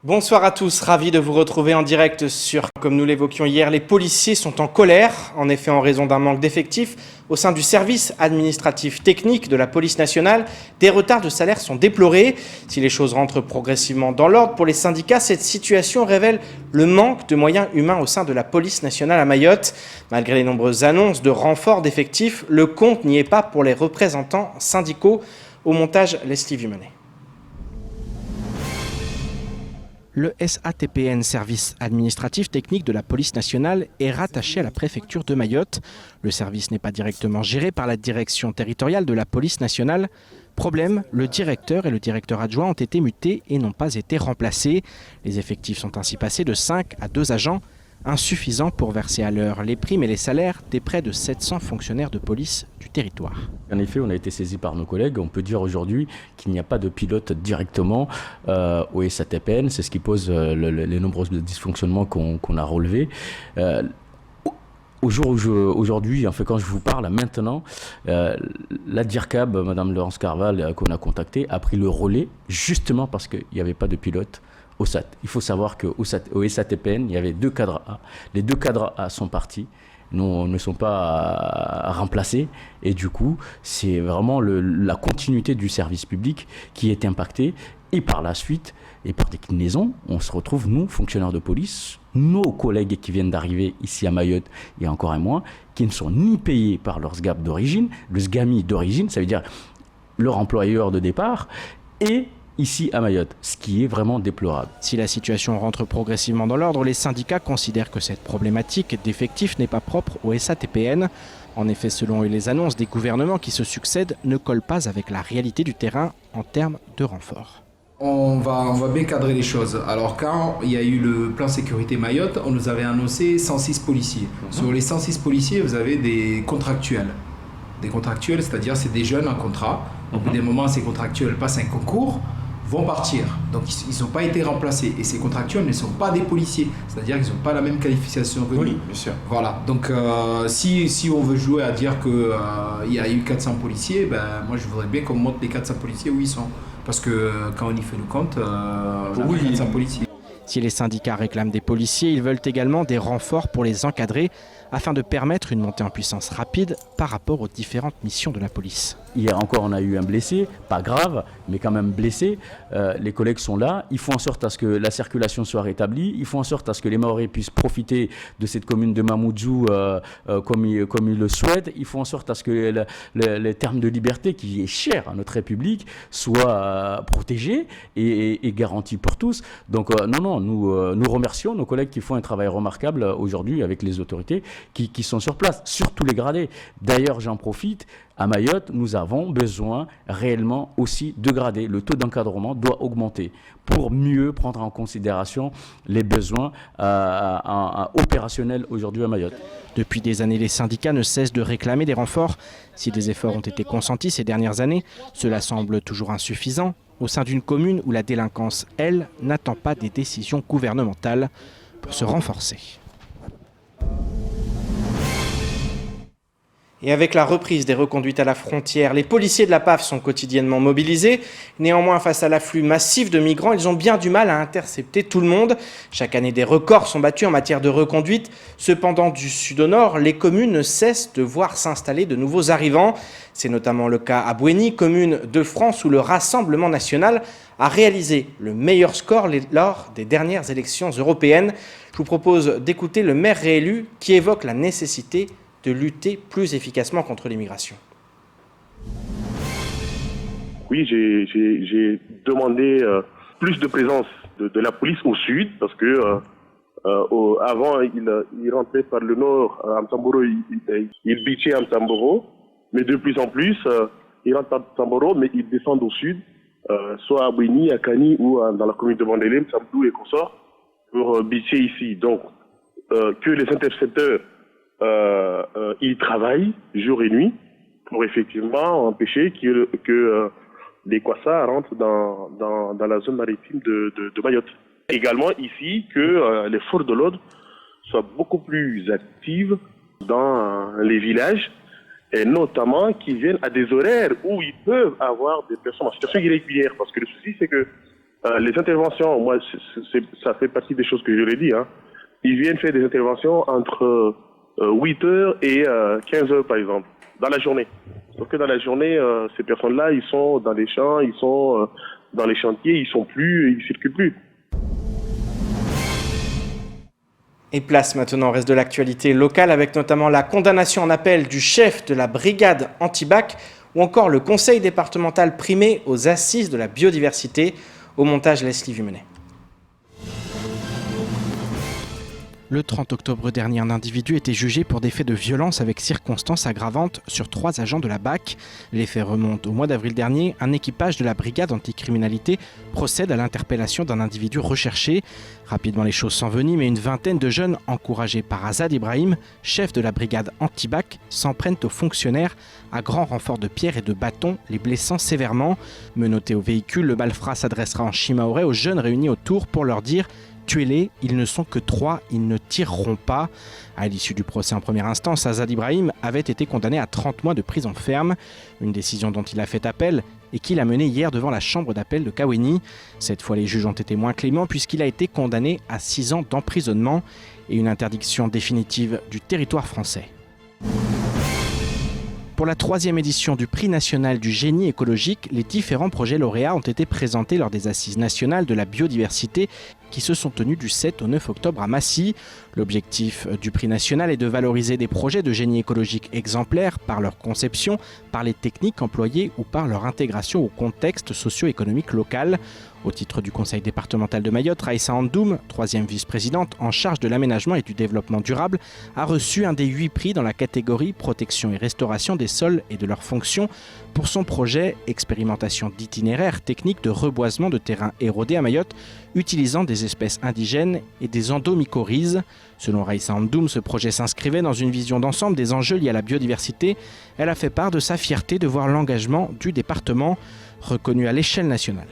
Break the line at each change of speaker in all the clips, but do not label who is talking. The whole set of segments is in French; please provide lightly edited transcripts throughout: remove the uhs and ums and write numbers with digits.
Bonsoir à tous, ravi de vous retrouver en direct comme nous l'évoquions hier, les policiers sont en colère, en effet en raison d'un manque d'effectifs au sein du service administratif technique de la police nationale. Des retards de salaire sont déplorés. Si les choses rentrent progressivement dans l'ordre pour les syndicats, cette situation révèle le manque de moyens humains au sein de la police nationale à Mayotte. Malgré les nombreuses annonces de renfort d'effectifs, le compte n'y est pas pour les représentants syndicaux. Au montage, Leslie Vimenet. Le SATPN, service administratif technique de la police nationale, est rattaché à la préfecture de Mayotte. Le service n'est pas directement géré par la direction territoriale de la police nationale. Problème, le directeur et le directeur adjoint ont été mutés et n'ont pas été remplacés. Les effectifs sont ainsi passés de 5 à 2 agents, insuffisants pour verser à l'heure les primes et les salaires des près de 700 fonctionnaires de police du territoire.
En effet, on a été saisi par nos collègues. On peut dire aujourd'hui qu'il n'y a pas de pilote directement au SATPN. C'est ce qui pose les nombreux dysfonctionnements qu'on a relevés. Aujourd'hui, en fait, quand je vous parle maintenant, la DIRCAB, Madame Laurence Carval, qu'on a contactée, a pris le relais justement parce qu'il n'y avait pas de pilote au SAT. Il faut savoir qu'au SATPN, il y avait 2 cadres A. Les 2 cadres A sont partis. Ne sont pas remplacés et du coup c'est vraiment la continuité du service public qui est impactée et par la suite et par déclinaison on se retrouve nous fonctionnaires de police, nos collègues qui viennent d'arriver ici à Mayotte et encore un mois qui ne sont ni payés par leur SGAP d'origine, le SGAMI d'origine, ça veut dire leur employeur de départ et ici à Mayotte, ce qui est vraiment déplorable.
Si la situation rentre progressivement dans l'ordre, les syndicats considèrent que cette problématique d'effectifs n'est pas propre au SATPN. En effet, selon eux, les annonces des gouvernements qui se succèdent ne collent pas avec la réalité du terrain en termes de renfort.
On va bien cadrer les choses. Alors quand il y a eu le plan sécurité Mayotte, on nous avait annoncé 106 policiers. Sur les 106 policiers, vous avez des contractuels. Des contractuels, c'est-à-dire c'est des jeunes en contrat. Au bout d'un moment, ces contractuels passent un concours, vont partir. Donc ils n'ont pas été remplacés. Et ces contractuels ne sont pas des policiers. C'est-à-dire qu'ils n'ont pas la même qualification que nous.
Oui, bien sûr.
Voilà. Donc si on veut jouer à dire qu'il y a eu 400 policiers, moi je voudrais bien qu'on montre les 400 policiers où ils sont. Parce que quand on y fait le compte, on a 400 policiers.
Si les syndicats réclament des policiers, ils veulent également des renforts pour les encadrer afin de permettre une montée en puissance rapide par rapport aux différentes missions de la police.
Hier encore, on a eu un blessé, pas grave, mais quand même blessé. Les collègues sont là. Ils font en sorte à ce que la circulation soit rétablie. Ils font en sorte à ce que les Mahorais puissent profiter de cette commune de Mamoudzou comme ils le souhaitent. Ils font en sorte à ce que les termes de liberté, qui est cher à notre République, soient protégés et garantis pour tous. Donc nous remercions nos collègues qui font un travail remarquable aujourd'hui avec les autorités qui sont sur place, surtout les gradés. D'ailleurs, j'en profite. À Mayotte, nous avons besoin réellement aussi de gradés. Le taux d'encadrement doit augmenter pour mieux prendre en considération les besoins opérationnels aujourd'hui à Mayotte.
Depuis des années, les syndicats ne cessent de réclamer des renforts. Si des efforts ont été consentis ces dernières années, cela semble toujours insuffisant au sein d'une commune où la délinquance, elle, n'attend pas des décisions gouvernementales pour se renforcer. Et avec la reprise des reconduites à la frontière, les policiers de la PAF sont quotidiennement mobilisés. Néanmoins, face à l'afflux massif de migrants, ils ont bien du mal à intercepter tout le monde. Chaque année, des records sont battus en matière de reconduite. Cependant, du sud au nord, les communes ne cessent de voir s'installer de nouveaux arrivants. C'est notamment le cas à Bouéni, commune de France où le Rassemblement national a réalisé le meilleur score lors des dernières élections européennes. Je vous propose d'écouter le maire réélu qui évoque la nécessité de lutter plus efficacement contre l'immigration.
Oui, j'ai demandé plus de présence de la police au sud parce que avant il rentrait par le nord à Mtamboro, il bitchait à Mtamboro, mais de plus en plus il rentre à Mtamboro mais il descend au sud, soit à Bouéni, à Kani ou dans la commune de Mandélé, Mtambou et consorts pour bitcher ici. Donc que les intercepteurs ils travaillent jour et nuit pour effectivement empêcher que les Kwassa rentrent dans la zone maritime de Mayotte. Également ici que les forces de l'ordre soient beaucoup plus actives dans les villages et notamment qu'ils viennent à des horaires où ils peuvent avoir des personnes en situation irrégulière. Parce que le souci c'est que Les interventions, moi, ça fait partie des choses que je l'ai dit. Hein. Ils viennent faire des interventions entre 8 heures et 15 heures, par exemple, dans la journée. Sauf que dans la journée, ces personnes-là, ils sont dans les champs, ils sont dans les chantiers, ils circulent plus.
Et place maintenant au reste de l'actualité locale avec notamment la condamnation en appel du chef de la brigade anti-bac ou encore le conseil départemental primé aux assises de la biodiversité. Au montage, Leslie Vumenet. Le 30 octobre dernier, un individu était jugé pour des faits de violence avec circonstances aggravantes sur 3 agents de la BAC. Les faits remontent au mois d'avril dernier. Un équipage de la brigade anticriminalité procède à l'interpellation d'un individu recherché. Rapidement, les choses s'enveniment et une vingtaine de jeunes, encouragés par Azad Ibrahim, chef de la brigade anti-BAC, s'en prennent aux fonctionnaires à grand renfort de pierres et de bâtons, les blessant sévèrement. Menotté au véhicule, le malfrat s'adressera en shimaoré aux jeunes réunis autour pour leur dire « Tuez-les, ils ne sont que 3, ils ne tireront pas ». À l'issue du procès en première instance, Azad Ibrahim avait été condamné à 30 mois de prison ferme, une décision dont il a fait appel et qu'il a menée hier devant la chambre d'appel de Kaweni. Cette fois, les juges ont été moins cléments puisqu'il a été condamné à 6 ans d'emprisonnement et une interdiction définitive du territoire français. Pour la 3e édition du Prix national du génie écologique, les différents projets lauréats ont été présentés lors des Assises nationales de la biodiversité qui se sont tenues du 7 au 9 octobre à Massy. L'objectif du Prix national est de valoriser des projets de génie écologique exemplaires par leur conception, par les techniques employées ou par leur intégration au contexte socio-économique local. Au titre du conseil départemental de Mayotte, Raïssa Andoum, 3e vice-présidente en charge de l'aménagement et du développement durable, a reçu un des 8 prix dans la catégorie protection et restauration des sols et de leurs fonctions pour son projet expérimentation d'itinéraires techniques de reboisement de terrains érodés à Mayotte, utilisant des espèces indigènes et des endomycorhizes. Selon Raïssa Andoum, ce projet s'inscrivait dans une vision d'ensemble des enjeux liés à la biodiversité. Elle a fait part de sa fierté de voir l'engagement du département reconnu à l'échelle nationale.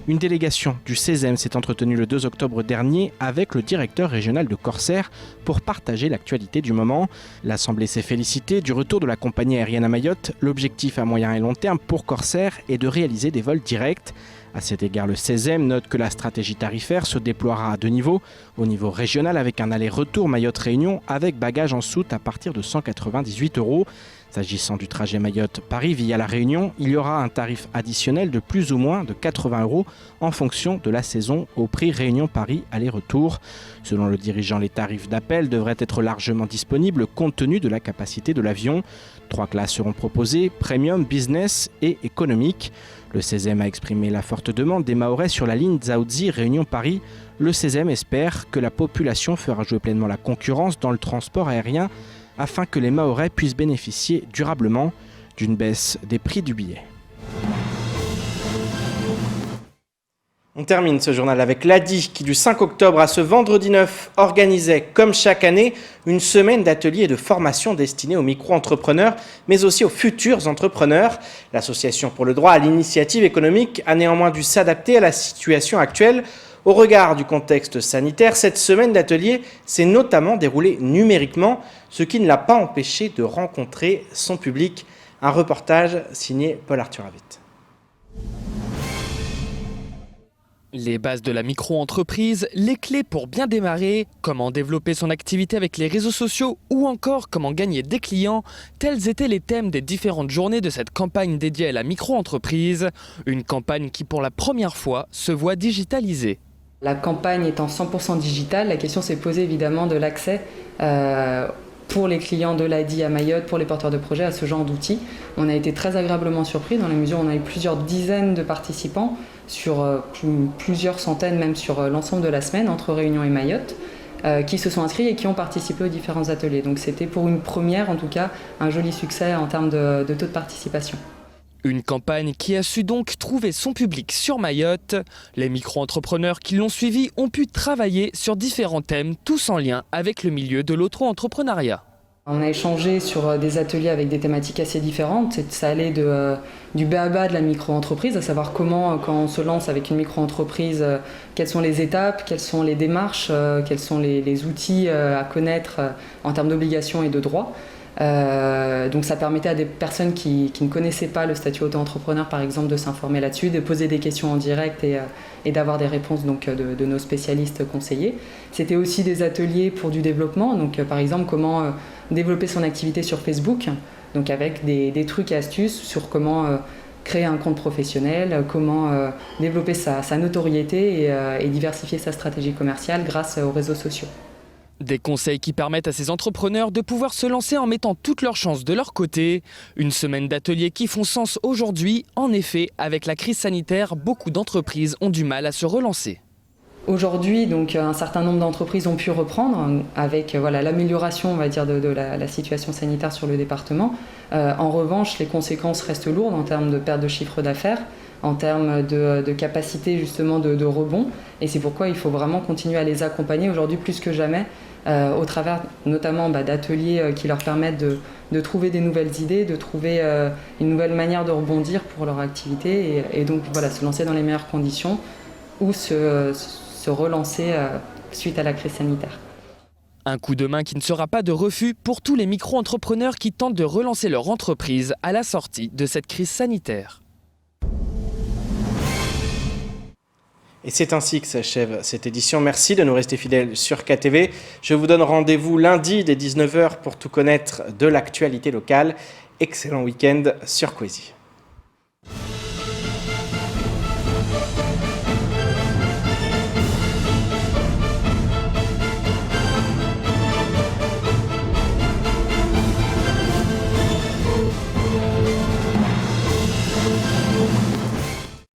Une délégation du CESEM s'est entretenue le 2 octobre dernier avec le directeur régional de Corsair pour partager l'actualité du moment. L'Assemblée s'est félicitée du retour de la compagnie aérienne à Mayotte. L'objectif à moyen et long terme pour Corsair est de réaliser des vols directs. À cet égard, le CESEM note que la stratégie tarifaire se déploiera à 2 niveaux. Au niveau régional avec un aller-retour Mayotte-Réunion avec bagages en soute à partir de 198 €. S'agissant du trajet Mayotte-Paris via la Réunion, il y aura un tarif additionnel de plus ou moins de 80 € en fonction de la saison au prix Réunion-Paris aller-retour. Selon le dirigeant, les tarifs d'appel devraient être largement disponibles compte tenu de la capacité de l'avion. 3 classes seront proposées, Premium, Business et Économique. Le CESEM a exprimé la forte demande des Mahorais sur la ligne Dzaoudzi Réunion-Paris. Le CESEM espère que la population fera jouer pleinement la concurrence dans le transport aérien afin que les Mahorais puissent bénéficier durablement d'une baisse des prix du billet. On termine ce journal avec l'ADI qui, du 5 octobre à ce vendredi 9, organisait, comme chaque année, une semaine d'ateliers et de formation destinée aux micro-entrepreneurs, mais aussi aux futurs entrepreneurs. L'Association pour le droit à l'initiative économique a néanmoins dû s'adapter à la situation actuelle. Au regard du contexte sanitaire, cette semaine d'atelier s'est notamment déroulée numériquement, ce qui ne l'a pas empêché de rencontrer son public. Un reportage signé Paul-Arthur Avit.
Les bases de la micro-entreprise, les clés pour bien démarrer, comment développer son activité avec les réseaux sociaux ou encore comment gagner des clients, tels étaient les thèmes des différentes journées de cette campagne dédiée à la micro-entreprise. Une campagne qui pour la première fois se voit digitalisée.
La campagne étant 100% digitale, la question s'est posée évidemment de l'accès pour les clients de l'ADI à Mayotte, pour les porteurs de projets à ce genre d'outils. On a été très agréablement surpris dans la mesure où on a eu plusieurs dizaines de participants sur plusieurs centaines même sur l'ensemble de la semaine entre Réunion et Mayotte qui se sont inscrits et qui ont participé aux différents ateliers. Donc c'était pour une première en tout cas un joli succès en termes de taux de participation.
Une campagne qui a su donc trouver son public sur Mayotte. Les micro-entrepreneurs qui l'ont suivi ont pu travailler sur différents thèmes, tous en lien avec le milieu de l'auto-entrepreneuriat.
On a échangé sur des ateliers avec des thématiques assez différentes. Ça allait du b.a.-ba de la micro-entreprise, à savoir comment, quand on se lance avec une micro-entreprise, quelles sont les étapes, quelles sont les démarches, quels sont les outils à connaître en termes d'obligations et de droits. Donc ça permettait à des personnes qui ne connaissaient pas le statut auto-entrepreneur, par exemple, de s'informer là-dessus, de poser des questions en direct et d'avoir des réponses donc, de nos spécialistes conseillers. C'était aussi des ateliers pour du développement, donc par exemple comment développer son activité sur Facebook, donc avec des trucs et astuces sur comment créer un compte professionnel, comment développer sa notoriété et diversifier sa stratégie commerciale grâce aux réseaux sociaux.
Des conseils qui permettent à ces entrepreneurs de pouvoir se lancer en mettant toutes leurs chances de leur côté. Une semaine d'ateliers qui font sens aujourd'hui. En effet, avec la crise sanitaire, beaucoup d'entreprises ont du mal à se relancer.
Aujourd'hui, donc, un certain nombre d'entreprises ont pu reprendre avec l'amélioration, on va dire, de la situation sanitaire sur le département. En revanche, les conséquences restent lourdes en termes de perte de chiffre d'affaires, en termes de capacité justement de rebond. Et c'est pourquoi il faut vraiment continuer à les accompagner aujourd'hui plus que jamais, au travers notamment d'ateliers qui leur permettent de trouver des nouvelles idées, de trouver une nouvelle manière de rebondir pour leur activité et donc se lancer dans les meilleures conditions ou se relancer suite à la crise sanitaire.
Un coup de main qui ne sera pas de refus pour tous les micro-entrepreneurs qui tentent de relancer leur entreprise à la sortie de cette crise sanitaire.
Et c'est ainsi que s'achève cette édition. Merci de nous rester fidèles sur KTV. Je vous donne rendez-vous lundi dès 19h pour tout connaître de l'actualité locale. Excellent week-end sur Kwezi.